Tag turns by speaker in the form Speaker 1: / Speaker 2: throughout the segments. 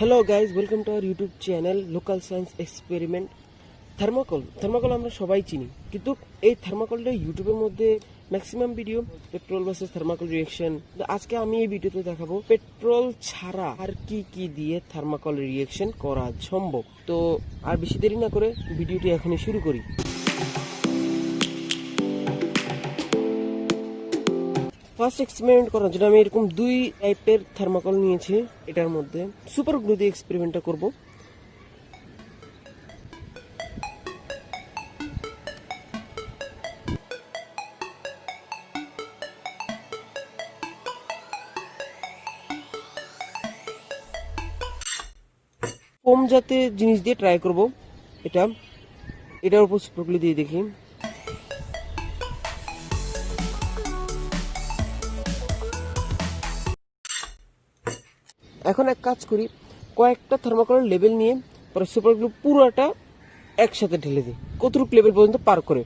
Speaker 1: Hello guys, welcome to our YouTube channel local science experiment. Thermocol আমরা সবাই চিনি, কিন্তু এই থার্মোকলটা ইউটিউবের মধ্যে maximum video petrol versus thermocol reaction. আজকে আমি এই ভিডিওতে দেখাবো পেট্রোল ছাড়া আর কি কি দিয়ে থার্মোকল রিয়েকশন করা সম্ভব। তো আর বেশি দেরি না করে ভিডিওটি এখনই শুরু করি। ফার্স্ট এক্সপেরিমেন্ট করার জন্য আমি এরকম দুই টাইপের থার্মোকল নিয়েছি। এটার মধ্যে সুপার গ্লু দিয়ে এক্সপেরিমেন্টটা করব। কম জাতীয় জিনিস দিয়ে ট্রাই করব। এটার উপর সুপার গ্লু দিয়ে দেখি। এখন এক কাজ করি, কয়েকটা থার্মোকলের লেভেল নিয়ে পরে সুপার গ্লু পুরোটা একসাথে ঢেলে দিই, কতটুকু লেভেল পর্যন্ত পার করে।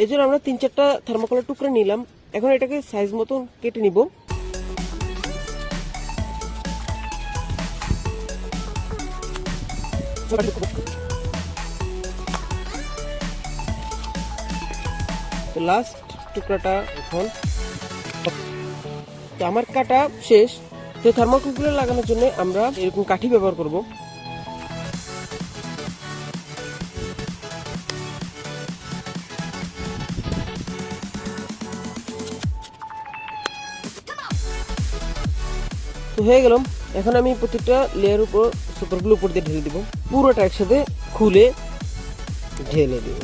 Speaker 1: এই জন্য আমরা 3-4টা থার্মোকলের টুকরা নিলাম। এখন এটাকে সাইজ মতো কেটে নিব। লাস্ট টুকরাটা এখন আমার কাটা শেষ। তো থার্মোকলগুলো লাগানোর জন্য আমরা এরকম কাঠি ব্যবহার করব। তো হয়ে গেল। এখন আমি প্রত্যেকটা লেয়ার উপর সুপারগ্লু উপর দিয়ে ঢেলে দিব, পুরোটা একসাথে খুলে ঢেলে দিব।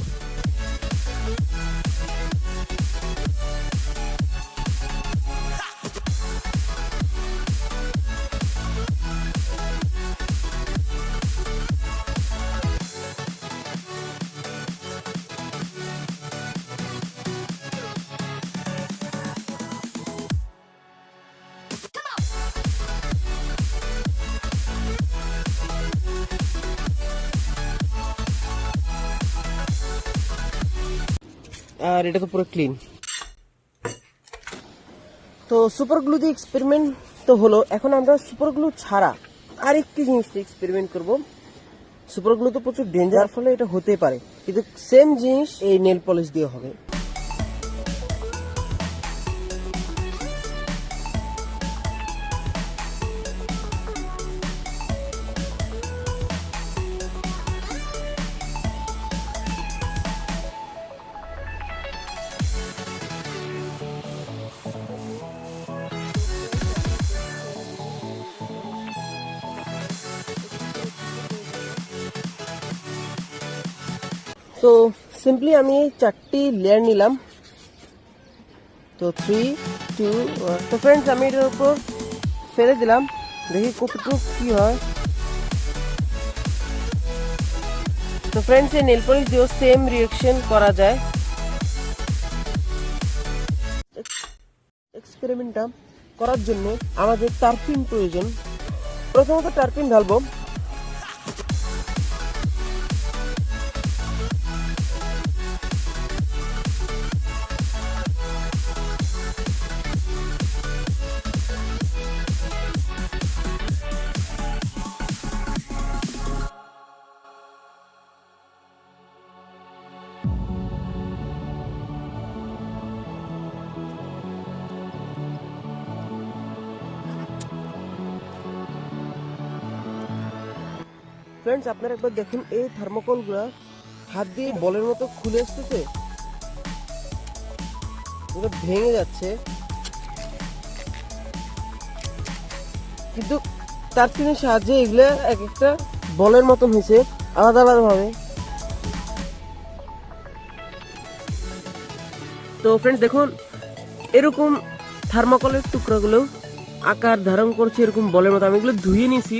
Speaker 1: আর এটা তো পুরো ক্লিন। তো সুপার গ্লু দিয়ে এক্সপেরিমেন্ট তো হলো। এখন আমরা সুপার গ্লু ছাড়া আরেকটি জিনিস এক্সপেরিমেন্ট করব। সুপার গ্লু তো প্রচুর ডেঞ্জার, ফলে এটা হতে পারে, কিন্তু সেম জিনিস এই নেল পলিশ দিয়ে হবে। তো সিম্পলি আমি 4টি লেয়ার নিলাম। তো 3, 2, 1। তো ফ্রেন্ডস, আমি এটার উপর ফেলে দিলাম, দেখি কতটুকু কি হয়। তো ফ্রেন্ডস, এই নেল পলিশ দিয়েও সেম রিঅ্যাকশন করা যায়। এক্সপেরিমেন্টটা করার জন্য আমাদের টারপিন প্রয়োজন। প্রথমত টারপিন ঢালবো। ফ্রেন্ডস, আপনারা একবার দেখুন, এই থার্মোকলগুলো হাত দিয়ে বলের মতো খুলে আসতেছে, এটা ভেঙে যাচ্ছে। কিন্তু টারপিনের সাহায্যে এগুলো এক একটা বলের মতন হয়েছে আলাদা আলাদা ভাবে। তো ফ্রেন্ডস দেখুন, এরকম থার্মোকলের টুকরাগুলো আকার ধারণ করছে এরকম বলের মতো। আমি এগুলো ধুয়ে নিয়েছি।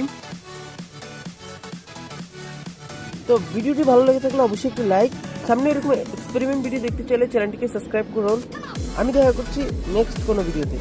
Speaker 1: তো ভিডিওটি ভালো লেগে থাকলে অবশ্যই একটি লাইক। সামনে এরকম এক্সপেরিমেন্ট ভিডিও দেখতে চাইলে চ্যানেলটিকে সাবস্ক্রাইব করুন। আমি দেখা করছি নেক্সট কোনো ভিডিওতে।